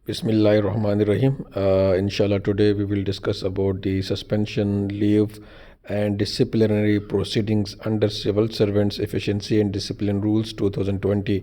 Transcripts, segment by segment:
Bismillah ar-Rahman ar-Rahim. Inshallah, today we will discuss about the suspension, leave, and disciplinary proceedings under Civil Servants Efficiency and Discipline Rules 2020.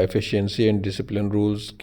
efficiency and discipline rules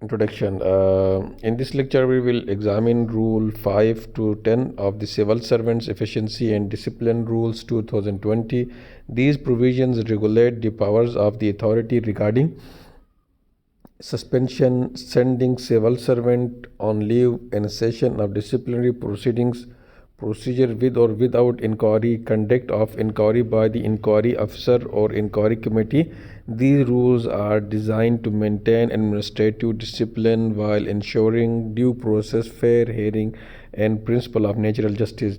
Introduction. In this lecture, we will examine Rule 5 to 10 of the Civil Servants Efficiency and Discipline Rules 2020. These provisions regulate the powers of the authority regarding suspension, sending civil servant on leave, and cessation of disciplinary proceedings, procedure with or without inquiry, conduct of inquiry by the inquiry officer or inquiry committee. These rules are designed to maintain administrative discipline while ensuring due process, fair hearing, and principle of natural justice.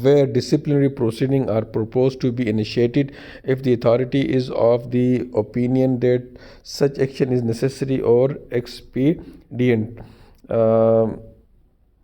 where disciplinary proceedings are proposed to be initiated if the authority is of the opinion that such action is necessary or expedient.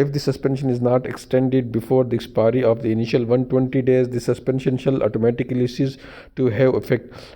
If the suspension is not extended before the expiry of the initial 120 days, the suspension shall automatically cease to have effect.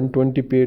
120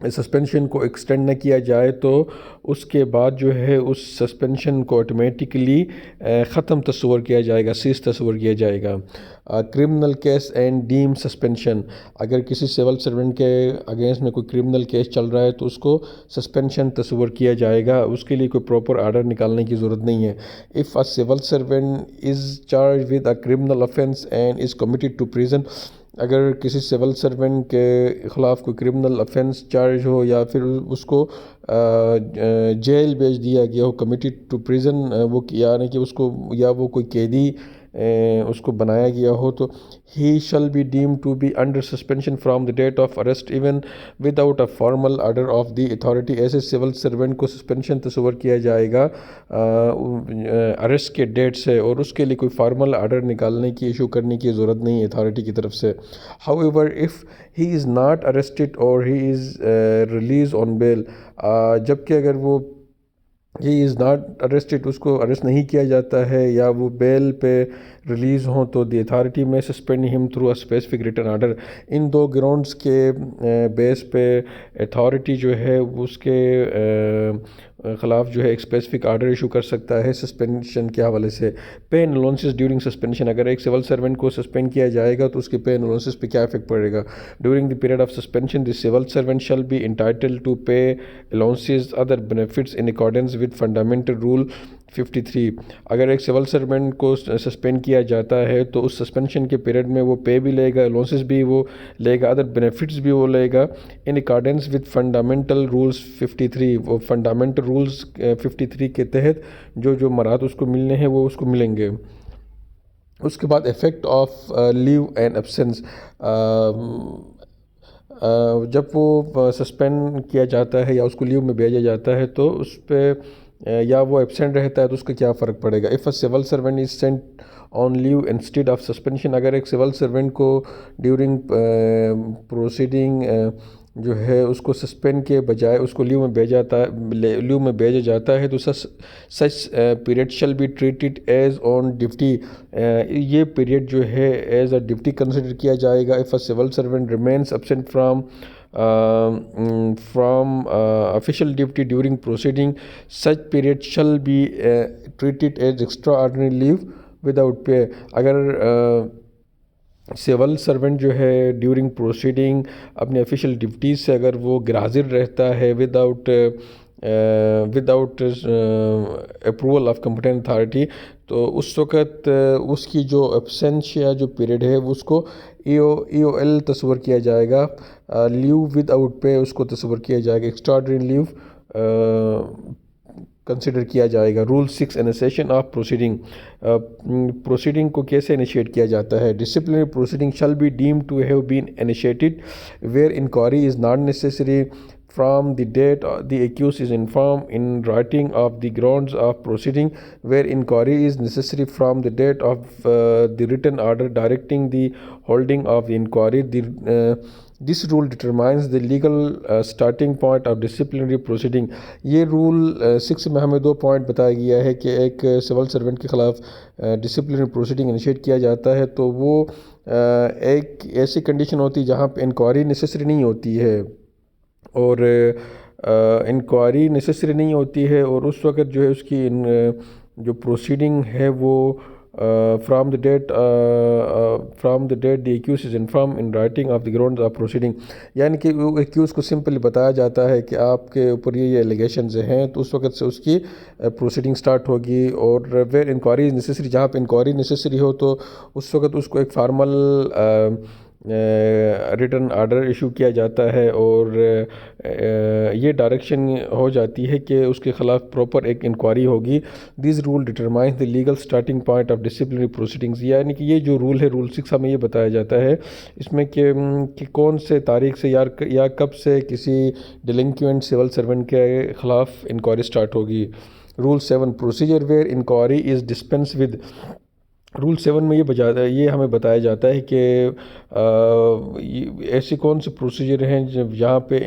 suspension کو extend نہ کیا جائے تو اس کے بعد جو ہے اس suspension کو آٹومیٹکلی ختم تصور کیا جائے گا، سیز تصور کیا جائے گا۔ Criminal case and deemed suspension, اگر کسی سول سرونٹ کے اگینسٹ میں کوئی کرمنل کیس چل رہا ہے تو اس کو سسپینشن تصور کیا جائے گا، اس کے لیے کوئی پراپر آرڈر نکالنے کی ضرورت نہیں ہے۔ If a civil servant is charge with a criminal offence and is committed to prison, اگر کسی سول سرونٹ کے خلاف کوئی کرمنل آفینس چارج ہو یا پھر اس کو جیل بھیج دیا گیا ہو، کمیٹڈ ٹو پریزن، وہ یعنی کہ اس کو یا وہ کوئی قیدی اس کو بنایا گیا ہو، تو he shall be deemed to be under suspension from the date of arrest even without a formal order of the authority. ایسے سول سرونٹ کو سسپینشن تصور کیا جائے گا اریسٹ کے ڈیٹ سے، اور اس کے لیے کوئی فارمل آرڈر نکالنے کی، ایشو کرنے کی ضرورت نہیں ہے اتھارٹی کی طرف سے۔ However, if he is not arrested or he is released on bail، جبکہ اگر وہ he is not arrested، اس کو اریسٹ نہیں کیا جاتا ہے یا وہ بیل پہ ریلیز ہوں، تو the authority may suspend him through a specific written order. ان دو گراؤنڈس کے بیس پہ اتھارٹی جو ہے اس کے خلاف جو ہے ایک اسپیسیفک آرڈر ایشو کر سکتا ہے سسپینشن کے حوالے سے۔ Pay and allowances during suspension, اگر ایک سول سرونٹ کو سسپینڈ کیا جائے گا تو اس کے پے اینڈ الاؤنسز پہ کیا افیکٹ پڑے گا؟ During the period of suspension the civil servant shall be entitled to pay allowances other benefits in accordance with fundamental rule 53۔ اگر ایک سول سرونٹ کو سسپینڈ کیا جاتا ہے تو اس سسپینشن کے پیریڈ میں وہ پے بھی لے گا، الاؤنسز بھی وہ لے گا، ادر بینیفٹس بھی وہ لے گا، in accordance with fundamental rules 53۔ وہ فنڈامنٹل رولز 53 کے تحت جو مراد اس کو ملنے ہیں وہ اس کو ملیں گے۔ اس کے بعد effect of leave and absence, جب وہ سسپینڈ کیا جاتا ہے یا اس کو لیو میں بھیجا جاتا ہے تو اس پہ یا وہ ایبسینٹ رہتا ہے تو اس کا کیا فرق پڑے گا؟ If a civil servant is sent on leave instead of suspension, اگر ایک سول سرونٹ کو ڈیورنگ پروسیڈنگ جو ہے اس کو سسپینڈ کے بجائے اس کو لیو میں بھیجا جاتا ہے تو such period shall be treated as on duty, یہ پیریڈ جو ہے ایز اے ڈیوٹی کنسیڈر کیا جائے گا۔ If a civil servant remains absent from official duty during proceeding, such period shall be treated as extraordinary leave without pay۔ اگر civil servant جو ہے during proceeding اپنے آفیشیل ڈیوٹیز سے اگر وہ حاضر رہتا ہے without approval of competent authority, تو اس وقت اس کی جو ایبسینشیا جو پیریڈ ہے اس کو ای او ایل تصور کیا جائے گا، لیو ود آؤٹ پے اس کو تصور کیا جائے گا، ایکسٹراڈنری لیو کنسیڈر کیا جائے گا۔ Rule 6 initiation of proceeding, proceeding کو کیسے انیشیٹ کیا جاتا ہے؟ Disciplinary proceeding shall be deemed to have been initiated where inquiry is not necessary from the date the accused is informed in writing of the grounds of proceeding, where inquiry is necessary from the date of the written order directing the holding of the inquiry. This rule determines the legal starting point of disciplinary proceeding۔ یہ role 6 میں ہمیں 2 point بتایا گیا ہے کہ ایک civil servant کے خلاف ڈسپلنری پروسیڈنگ انیشیٹ کیا جاتا ہے تو وہ ایک ایسی کنڈیشن ہوتی ہے جہاں پہ انکوائری نیسیسری نہیں ہوتی ہے، اور انکوائری نیسیسری نہیں ہوتی ہے، اور اس وقت جو ہے اس کی جو پروسیڈنگ ہے وہ from the date the accused is inform in writing of the grounds of proceeding, یعنی کہ وہ ایکیوز کو سمپلی بتایا جاتا ہے کہ آپ کے اوپر یہ ایلیگیشنز ہیں، تو اس وقت سے اس کی پروسیڈنگ سٹارٹ ہوگی۔ اور ویئر انکوائری از نیسیسری، جہاں پہ انکوائری نیسیسری ہو تو اس وقت اس کو ایک فارمل ریٹن آرڈر ایشو کیا جاتا ہے، اور یہ ڈائریکشن ہو جاتی ہے کہ اس کے خلاف پراپر ایک انکوائری ہوگی۔ These rule determines the legal starting point of disciplinary proceedings, یعنی کہ یہ جو رول ہے رول 6 ہمیں یہ بتایا جاتا ہے اس میں کہ کون سے تاریخ سے یا کب سے کسی ڈیلنکوینٹ سول سرونٹ کے خلاف انکوائری سٹارٹ ہوگی۔ Rule 7 procedure where inquiry is dispense with, rule 7 میں یہ ہمیں بتایا جاتا ہے کہ ایسی کون سے پروسیجر ہیں جہاں پہ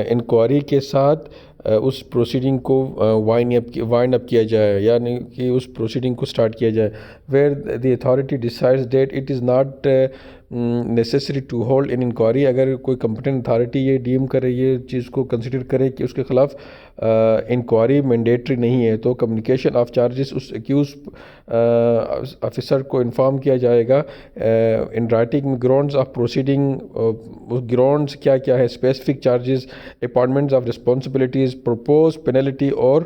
انکوائری کے ساتھ اس پروسیڈنگ کو وائنڈ اپ کیا جائے، یعنی کہ اس پروسیڈنگ کو سٹارٹ کیا جائے۔ Where the authority decides that it is not necessary to hold an inquiry, اگر کوئی کمپٹنٹ اتھارٹی یہ ڈیم کرے، یہ چیز کو کنسیڈر کرے کہ اس کے خلاف انکوائری مینڈیٹری نہیں ہے، تو کمیونیکیشن آف چارجز اس ایکیوز آفیسر کو انفارم کیا جائے گا ان رائٹنگ میں گراؤنڈز آف پروسیڈنگ، گراؤنڈز کیا کیا ہے، specific charges, apartments of responsibilities, propose penalty اور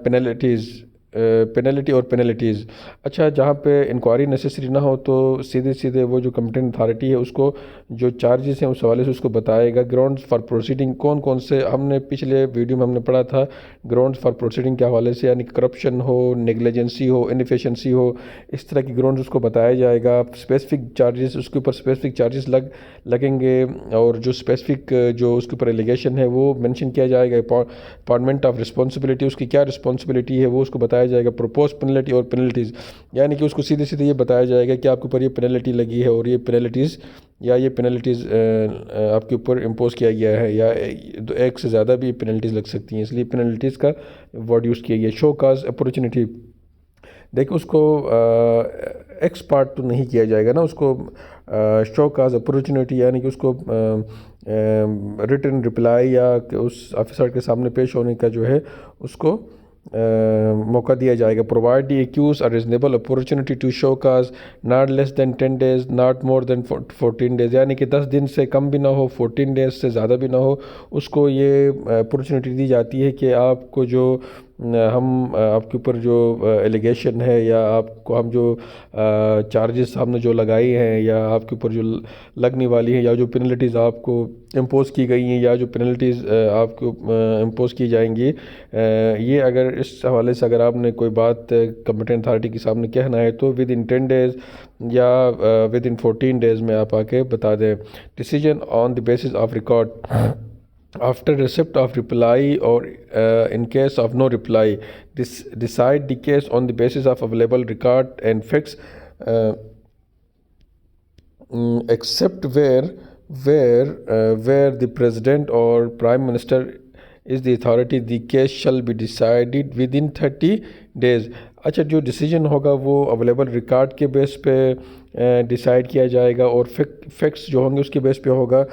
پینلٹیز۔ اچھا، جہاں پہ انکوائری نیسیسری نہ ہو تو سیدھے وہ جو کمپٹنٹ اتھارٹی ہے اس کو جو چارجز ہیں اس حوالے سے اس کو بتائے گا۔ گراؤنڈز فار پروسیڈنگ کون سے، ہم نے پچھلے ویڈیو میں ہم نے پڑھا تھا گراؤنڈز فار پروسیڈنگ کے حوالے سے، یعنی کرپشن ہو، نیگلیجنسی ہو، انیفیشنسی ہو، اس طرح کی گراؤنڈز اس کو بتایا جائے گا۔ اسپیسیفک چارجز، اس کے اوپر اسپیسیفک چارجز لگیں گے، اور جو اسپیسیفک جو اس کے اوپر ایلیگیشن ہے وہ مینشن کیا جائے گا۔ اپارٹمنٹ آف رسپانسبلٹی، اس کی کیا رسپانسبلٹی ہے وہ اس کو بتایا جائے گا۔ پروپوز پینلٹی اور پینلٹیز، یعنی کہ اس کو سیدھے یہ بتایا جائے گا کہ آپ کے اوپر یہ پینلٹی لگی ہے، اور یہ پینلٹیز آپ کے اوپر امپوز کیا گیا ہے، یا ایک سے زیادہ بھی پینلٹیز لگ سکتی ہیں، اس لیے پینلٹیز کا ورڈ یوز کیا گیا۔ شو کاز اپورچونٹی، دیکھیں اس کو ایکس پارٹ تو نہیں کیا جائے گا نا، اس کو شو کاز اپورچونٹی، یعنی کہ اس کو ریٹن رپلائی یا اس آفیسر کے سامنے پیش ہونے کا جو ہے اس کو موقع دیا جائے گا۔ Provide the accused a reasonable opportunity to show cause not less than 10 days not more than 14 days، یعنی کہ 10 دن سے کم بھی نہ ہو، 14 days سے زیادہ بھی نہ ہو، اس کو یہ اپورچونٹی دی جاتی ہے کہ آپ کو جو آپ کے اوپر جو ایلیگیشن ہے، یا آپ کو ہم جو چارجز ہم نے جو لگائی ہیں، یا آپ کے اوپر جو لگنے والی ہیں، یا جو پینلٹیز آپ کو امپوز کی گئی ہیں، یا جو پینلٹیز آپ کو امپوز کی جائیں گی، یہ اگر اس حوالے سے اگر آپ نے کوئی بات کمپٹنٹ اتھارٹی کے سامنے کہنا ہے تو ود ان 10 days یا ود ان 14 days میں آپ آ کے بتا دیں۔ Decision on the basis of record after receipt of reply or in case of no reply, decide the case on the basis of available record and facts, except where the president or prime minister is the authority, the case shall be decided within 30 days۔ اچھا، جو decision ہوگا وہ available record کے base پہ decide کیا جائے گا، اور facts جو ہوں گے اس کے بیس پہ ہوگا،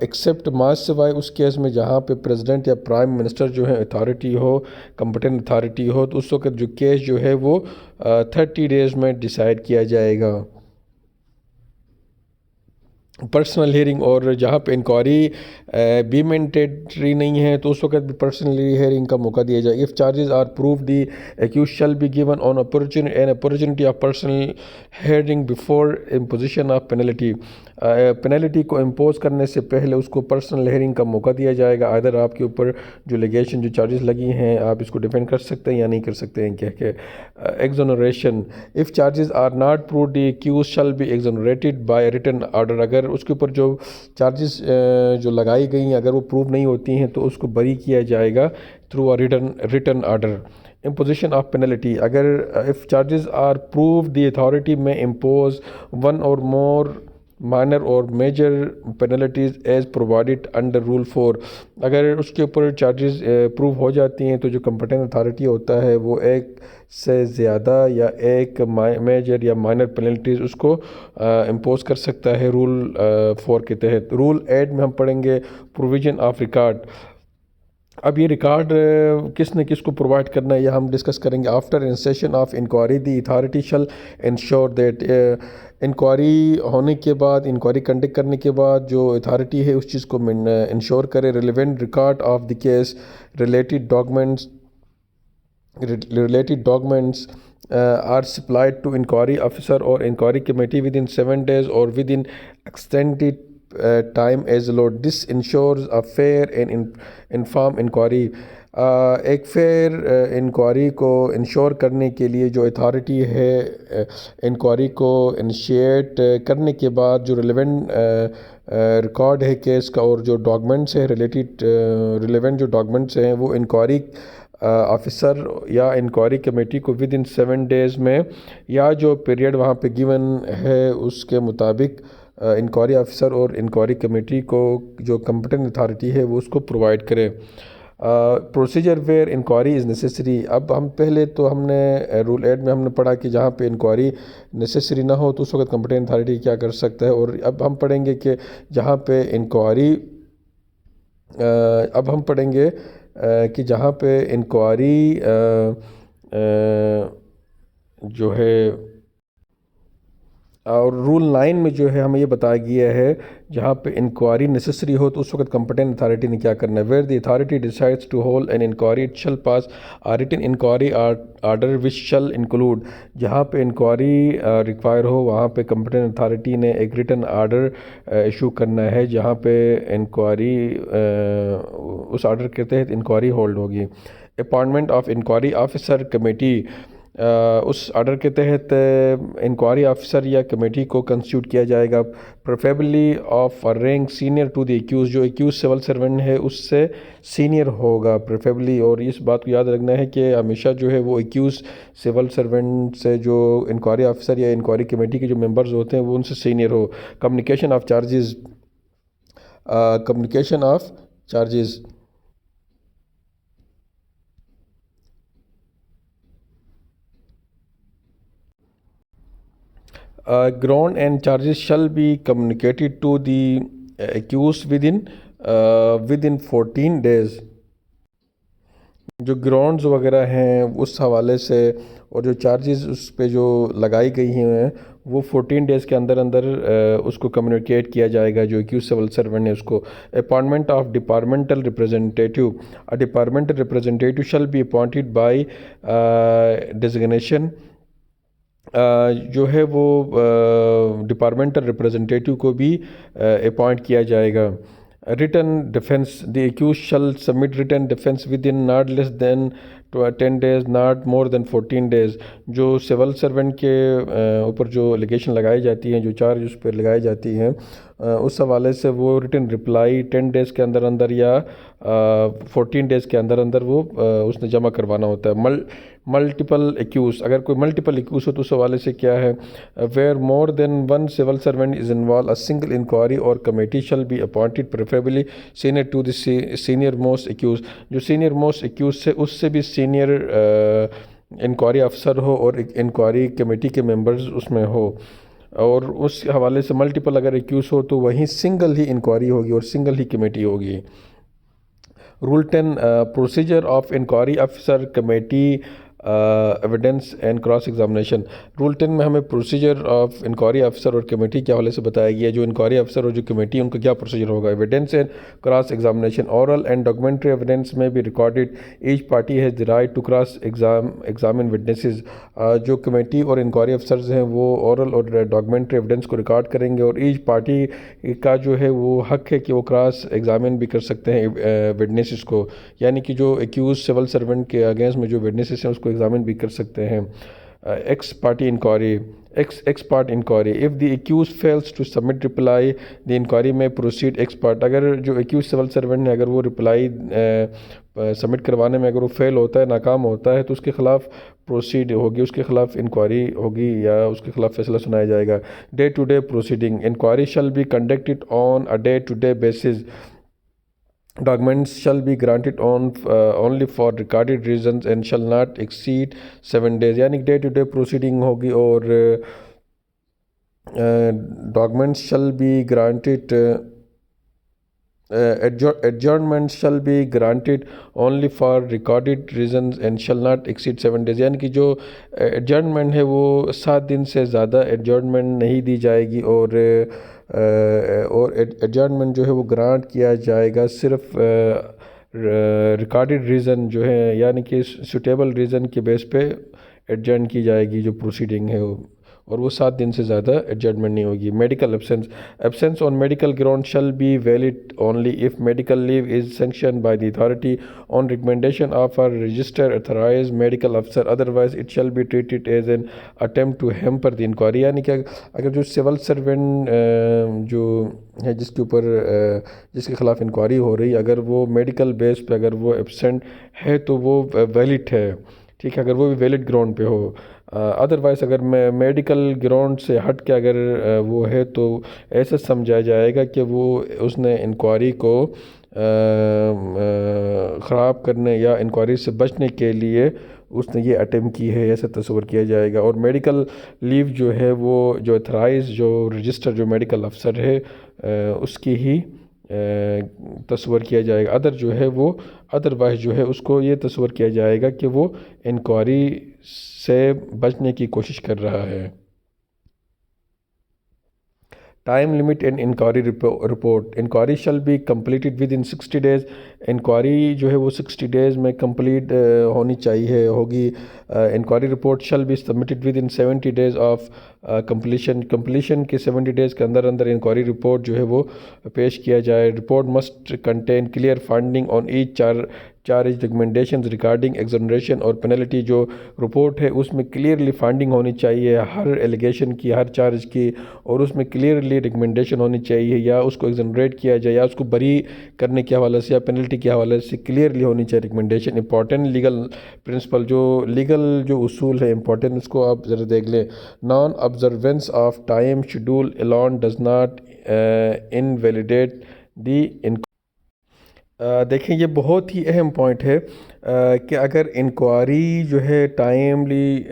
ایکسیپٹ ماز سوائے اس کیس میں جہاں پہ پریزیڈنٹ یا پرائم منسٹر جو ہے اتھارٹی ہو، کمپٹنٹ اتھارٹی ہو، تو اس وقت جو کیس جو ہے وہ 30 days میں ڈیسائیڈ کیا جائے گا۔ پرسنل ہیئرنگ، اور جہاں پہ انکوائری بھی مینڈیٹری نہیں ہے تو اس وقت بھی پرسنل ہیئرنگ کا موقع دیا جائے۔ If charges are proof the accused shall be given an opportunity of personal hearing before imposition of penalty, penalty کو امپوز کرنے سے پہلے اس کو پرسنل ہیئرنگ کا موقع دیا جائے گا۔ ادھر آپ کے اوپر جو لیگیشن جو چارجز لگی ہیں آپ اس کو ڈیفینڈ کر سکتے ہیں یا نہیں کر سکتے ہیں کہہ کے۔ Exoneration, if charges are not proof the accused shall be exonerated by written order, اگر اس کے اوپر جو چارجز جو لگائی گئی ہیں اگر وہ پروو نہیں ہوتی ہیں تو اس کو بری کیا جائے گا through written order. Imposition of penalty, اگر if charges are proof the authority may impose one or more minor or major penalties as provided under rule 4، اگر اس کے اوپر چارجز پروو ہو جاتی ہیں تو جو کمپٹنٹ اتھارٹی ہوتا ہے وہ ایک سے زیادہ یا ایک میجر یا مائنر پینلٹیز اس کو امپوز کر سکتا ہے رول 4 کے تحت۔ رول 8 میں ہم پڑھیں گے پروویژن آف ریکارڈ۔ اب یہ ریکارڈ کس نے کس کو پرووائڈ کرنا ہے یہ ہم ڈسکس کریں گے۔ After inception of inquiry the authority shall ensure that, inquiry ہونے کے بعد، انکوائری کنڈکٹ کرنے کے بعد جو اتھارٹی ہے اس چیز کو انشور کرے relevant record of the case, related documents are supplied to inquiry officer or inquiry committee within 7 days or within extended time as allowed. This ensures a fair and informed inquiry. ایک fair inquiry کو ensure کرنے کے لیے جو authority ہے inquiry کو initiate کرنے کے بعد جو ریلیونٹ ریکارڈ ہے کیس کا اور جو ڈاکومنٹس ہے ریلیونٹ جو ڈاکومنٹس ہیں وہ انکوائری آفیسر یا انکوائری کمیٹی کو ود ان 7 days میں یا جو پیریڈ وہاں پہ گیون ہے اس کے مطابق انکوائری آفیسر اور انکوائری کمیٹی کو جو کمپٹنٹ اتھارٹی ہے وہ اس کو پرووائڈ کرے۔ Procedure where inquiry is necessary. اب ہم پہلے تو ہم نے رول 8 میں ہم نے پڑھا کہ جہاں پہ انکوائری نیسیسری نہ ہو تو اس وقت کمپیٹنٹ اتھارٹی کیا کر سکتا ہے. اور اب ہم پڑھیں گے کہ جہاں پہ انکوائری اب ہم پڑھیں گے کہ جہاں پہ انکوائری جو ہے اور رول 9 میں جو ہے ہمیں یہ بتایا گیا ہے جہاں پہ انکوائری نیسیسری ہو تو اس وقت کمپیٹنٹ اتھارٹی نے کیا کرنا ہے. Where the authority decides to hold an inquiry it shall pass written inquiry order which shall include. جہاں پہ انکوائری ریکوائر ہو وہاں پہ کمپیٹنٹ اتھارٹی نے ایک ریٹن آرڈر ایشو کرنا ہے جہاں پہ انکوائری اس آرڈر کے تحت انکوائری ہولڈ ہوگی. Appointment of inquiry officer committee. اس آرڈر کے تحت انکوائری آفیسر یا کمیٹی کو کنسٹیٹیوٹ کیا جائے گا preferably of rank senior to the accused. جو ایکیوز سول سرونٹ ہے اس سے سینئر ہوگا پریفیبلی. اور اس بات کو یاد رکھنا ہے کہ ہمیشہ جو ہے وہ ایکیوز سول سرونٹ سے جو انکوائری آفیسر یا انکوائری کمیٹی کے جو ممبرز ہوتے ہیں وہ ان سے senior who. Communication of charges. Communication of charges. Ground and charges shall be communicated to the accused within 14 days. جو گراؤنڈز وغیرہ ہیں اس حوالے سے اور جو چارجز اس پہ جو لگائی گئی ہیں وہ 14 ڈیز کے اندر اندر اس کو کمیونیکیٹ کیا جائے گا جو ایکیوز سول سرونٹ ہے اس کو. Appointment of departmental representative. Departmental representative شل بی اپوائنٹڈ بائی ڈیزگنیشن. جو ہے وہ ڈپارٹمنٹل ریپریزنٹیٹیو کو بھی اپوائنٹ کیا جائے گا. Written defence. The accused shall submit written defence within not less than 10 days not more than 14 days. جو سول سرونٹ کے اوپر جو الیگیشن لگائی جاتی ہیں جو چارج اس پہ لگائی جاتی ہیں اس حوالے سے وہ ریٹن رپلائی 10 days کے اندر اندر یا 14 days کے اندر اندر وہ اس نے جمع کروانا ہوتا ہے. Multiple accused. اگر کوئی ملٹیپل ایکیوز ہو تو اس حوالے سے کیا ہے where more than one civil servant is involve a single inquiry or committee shall be appointed preferably senior to the senior most accused. جو سینئر موسٹ ایکیوز سے اس سے بھی سینئر انکوائری افسر ہو اور انکوائری کمیٹی کے ممبرز اس میں ہو. اور اس حوالے سے ملٹیپل اگر ایکیوز ہو تو وہیں سنگل ہی انکوائری ہوگی اور سنگل ہی کمیٹی ہوگی. رول 10 پروسیجر آف انکوائری افسر committee evidence and cross examination. Rule 10 میں ہمیں پروسیجر آف انکوائری افسر اور کمیٹی کے حوالے سے بتایا گیا. جو انکوائری افسر اور جو کمیٹی ان کا کیا پروسیجر ہوگا. Evidence and cross examination. Oral and documentary evidence میں بھی recorded. Each party has the right to cross examine witnesses. جو کمیٹی اور انکوائری افسرز ہیں وہ اورل اور ڈاکومنٹری ایویڈنس کو ریکارڈ کریں گے اور ایچ پارٹی کا جو ہے وہ حق ہے کہ وہ کراس ایگزامن بھی کر سکتے ہیں وٹنسز کو. یعنی کہ جو ایکیوز سول سرونٹ کے اگینسٹ میں جو وٹنسز ہیں اس کو ایگزامن بھی کر سکتے ہیں. Ex parte enquiry. Ex part enquiry. If the accused fails to submit reply the enquiry میں پروسیڈ ایکس پارٹ. اگر جو ایکیوز سول سرونٹ ہے اگر وہ رپلائی سبمٹ کروانے میں اگر وہ فیل ہوتا ہے ناکام ہوتا ہے تو اس کے خلاف پروسیڈ ہوگی اس کے خلاف انکوائری ہوگی یا اس کے خلاف فیصلہ سنایا جائے گا. Day to day proceeding. Inquiry shall be conducted on a day to day basis. Documents shall be granted only for recorded reasons and shall not exceed 7 days. یعنی ڈے ٹو ڈے پروسیڈنگ ہوگی اور documents shall be granted adjournment shall be granted only for recorded reasons and shall not exceed 7 days. یعنی کہ جو adjournment ہے وہ 7 دن سے زیادہ adjournment نہیں دی جائے گی اور ایڈجرنمنٹ جو ہے وہ گرانٹ کیا جائے گا صرف ریکارڈڈ ریزن جو ہے یعنی کہ سوٹیبل ریزن کے بیس پہ ایڈجرن کی جائے گی جو پروسیڈنگ ہے اور وہ 7 دن سے زیادہ ایڈجرنمنٹ نہیں ہوگی. Medical absence on medical ground shall be valid only if medical leave is sanctioned by the authority on recommendation of a registered authorised medical officer. Otherwise it shall be treated as an attempt to hamper the enquiry. یعنی کہ اگر جو civil servant جو ہے جس کے اوپر جس کے خلاف انکوائری ہو رہی اگر وہ میڈیکل بیس پہ اگر وہ ایبسینٹ ہے تو وہ ویلڈ ہے. ٹھیک ہے اگر وہ بھی ویلڈ گراؤنڈ پہ ہو. ادروائز اگر میڈیکل گراؤنڈ سے ہٹ کے اگر وہ ہے تو ایسا سمجھا جائے گا کہ وہ اس نے انکوائری کو خراب کرنے یا انکوائری سے بچنے کے لیے اس نے یہ اٹیمپٹ کی ہے، ایسا تصور کیا جائے گا۔ اور میڈیکل لیو جو ہے وہ جو اتھرائز جو رجسٹر جو میڈیکل افسر ہے اس کی ہی تصور کیا جائے گا۔ ادر جو ہے وہ ادروائز جو ہے اس کو یہ تصور کیا جائے گا کہ وہ انکوائری سے بچنے کی کوشش کر رہا ہے۔ Time limit in enquiry report, enquiry shall be completed within 60 days، enquiry جو ہے وہ 60 days میں کمپلیٹ ہونی چاہیے ہوگی۔ Enquiry report shall be submitted within 70 days of completion کے 70 days کے اندر انکوائری رپورٹ جو ہے وہ پیش کیا جائے۔ Report must contain clear finding on each charge recommendations regarding exoneration اور پینلٹی۔ جو رپورٹ ہے اس میں کلیئرلی فائنڈنگ ہونی چاہیے ہر ایلیگیشن کی، ہر چارج کی، اور اس میں کلیئرلی ریکمنڈیشن ہونی چاہیے، یا اس کو ایگزونریٹ کیا جائے یا اس کو بری کرنے کے حوالے سے یا پینلٹی کے حوالے سے کلیئرلی ہونی چاہیے ریکمنڈیشن۔ امپورٹنٹ لیگل پرنسپل، جو لیگل جو اصول ہے امپورٹنٹ، اس کو آپ ذرا دیکھ لیں۔ Naan observance of time schedule alone does not invalidate the دیکھیں یہ بہت ہی اہم پوائنٹ ہے کہ اگر انکوائری جو ہے ٹائملی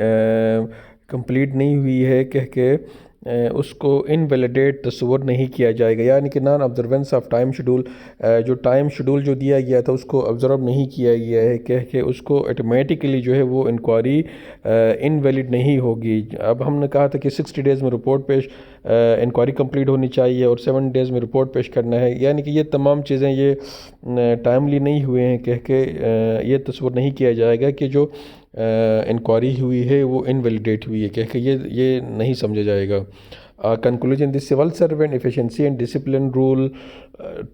کمپلیٹ نہیں ہوئی ہے کہہ کے اس کو انویلیڈیٹ تصور نہیں کیا جائے گا، یعنی کہ نان آبزرونس آف ٹائم شیڈول، جو ٹائم شیڈول جو دیا گیا تھا اس کو آبزرو نہیں کیا گیا ہے کہہ کے اس کو آٹومیٹکلی جو ہے وہ انکوائری انویلڈ نہیں ہوگی۔ اب ہم نے کہا تھا کہ 60 days میں رپورٹ پیش انکوائری کمپلیٹ ہونی چاہیے اور 7 days میں رپورٹ پیش کرنا ہے، یعنی کہ یہ تمام چیزیں یہ ٹائملی نہیں ہوئے ہیں کہہ کے یہ تصور نہیں کیا جائے گا کہ جو انکوائری ہوئی ہے وہ انویلیڈیٹ ہوئی ہے کہہ کے یہ نہیں سمجھا جائے گا۔ Conclusion: The Civil Servant Efficiency and Discipline Rule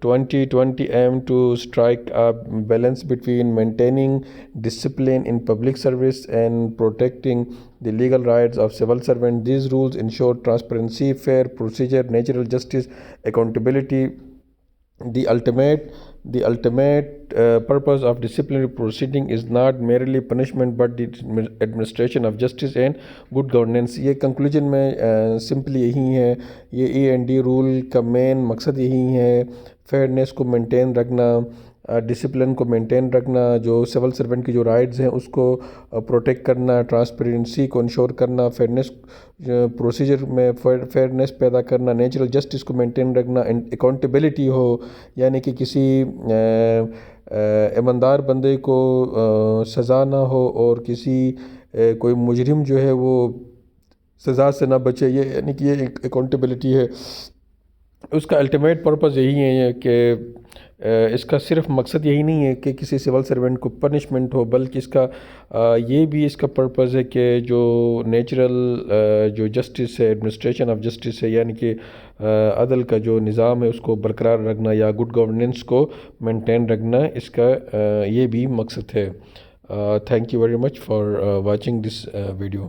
2020 aim to strike a balance between maintaining discipline in public service and protecting the legal rights of civil servants. These rules ensure transparency, fair procedure, natural justice, accountability. The ultimate purpose of disciplinary proceeding is not merely punishment but the administration of justice and good governance۔ یہ conclusion میں simply یہی ہے، یہ END role کا مین مقصد یہی ہے، fairness کو مینٹین رکھنا، ڈسپلن کو مینٹین رکھنا، جو سول سرونٹ کی جو رائٹس ہیں اس کو پروٹیکٹ کرنا، ٹرانسپیرنسی کو انشور کرنا، فیئرنیس پروسیجر میں فیئرنیس پیدا کرنا، نیچرل جسٹس کو مینٹین رکھنا، اکاؤنٹیبلٹی ہو، یعنی کہ کسی ایماندار بندے کو سزا نہ ہو اور کسی کوئی مجرم جو ہے وہ سزا سے نہ بچے، یہ یعنی کہ یہ اکاؤنٹیبلٹی ہے۔ اس کا الٹیمیٹ پرپز یہی ہے کہ اس کا صرف مقصد یہی نہیں ہے کہ کسی سول سرونٹ کو پنشمنٹ ہو، بلکہ اس کا یہ بھی اس کا پرپز ہے کہ جو نیچرل جو جسٹس ہے، ایڈمنسٹریشن آف جسٹس ہے، یعنی کہ عدل کا جو نظام ہے اس کو برقرار رکھنا یا گڈ گورننس کو مینٹین رکھنا، اس کا یہ بھی مقصد ہے۔ Thank you very much for watching this video.